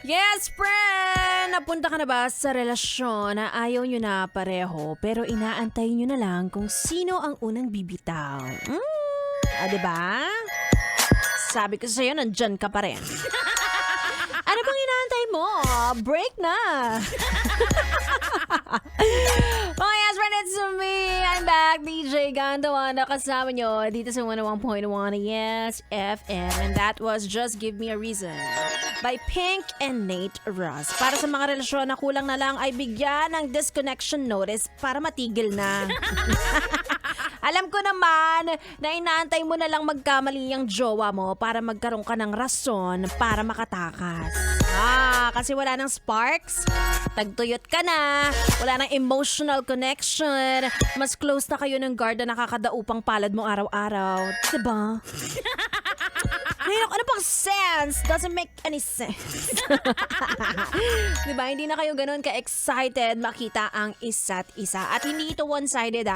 Yes, friend! Napunta ka na ba sa relasyon na ayaw nyo na pareho pero inaantay nyo na lang kung sino ang unang bibitaw? Diba? Sabi ko sa'yo, nandyan ka pa rin. Ano bang inaantay mo? Break na! Oh yes, friend, it's me. I'm back, DJ Gandawana. Kasama nyo dito sa 101.1 Yes FM. And that was Just Give Me a Reason by Pink and Nate Ross. Para sa mga relasyon na kulang na lang ay bigyan ng disconnection notice para matigil na. Alam ko naman na inaantay mo na lang magkamali ang jowa mo para magkaroon ka ng rason para makatakas. Kasi wala nang sparks, tagtuyot ka na, wala nang emotional connection, mas close na kayo ng guard na nakakadaupang palad mo araw-araw. Diba? Ngayon, ano pang sense? Doesn't make any sense. Diba? Hindi na kayo ganun ka-excited makita ang isa't isa. At hindi ito one-sided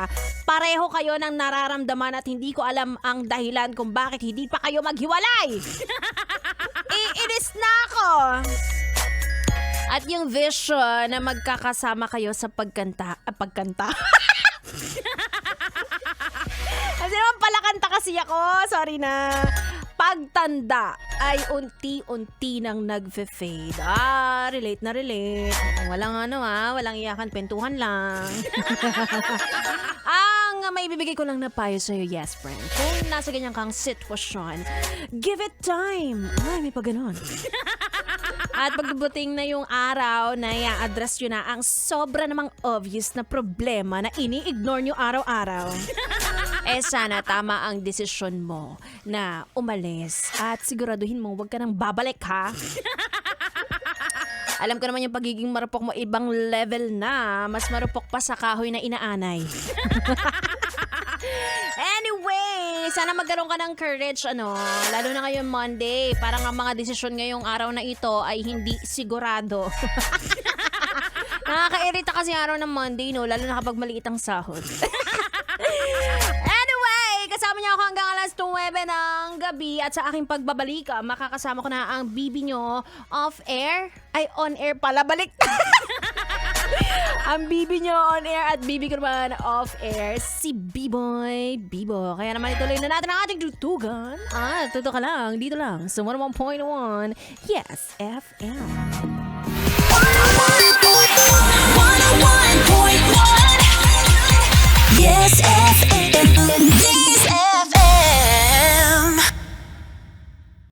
Pareho kayo ng nararamdaman at hindi ko alam ang dahilan kung bakit hindi pa kayo maghiwalay. Iinis na ako. At yung vision na magkakasama kayo sa pagkanta. Kasi naman pala kanta kasi ako. Sorry na. Pagtanda ay unti-unti nang nag-fade. Relate na relate. Walang walang iyakan, pentuhan lang. Ang may bibigay ko lang na payo sa'yo, yes friend. Kung nasa ganyan kang sitwasyon, give it time. Ay, may pa ganon. At pagdating na yung araw na i-address nyo na ang sobra namang obvious na problema na ini-ignore nyo araw-araw, sana tama ang desisyon mo na umalis at siguraduhin mo huwag ka nang babalik, ha? Alam ko naman yung pagiging marupok mo ibang level na. Mas marupok pa sa kahoy na inaanay. Anyway, sana magkaroon ka ng courage, lalo na ngayon Monday. Parang ang mga desisyon ngayong araw na ito ay hindi sigurado. Nakakairita kasi araw ng Monday, lalo na kapag maliit ang sahod. Kasama niyo ako hanggang alas 9 ng gabi at sa aking pagbabalik, makakasama ko na ang bibi nyo off-air. Ay, on-air pala. Balik. Ang bibi nyo on-air at bibi ko naman off-air, si B-Boy Bibo. Kaya naman ituloy na natin ang ating tutugan. Tuto ka lang, dito lang sa 101.1 Yes FM. 101.1 Yes FM.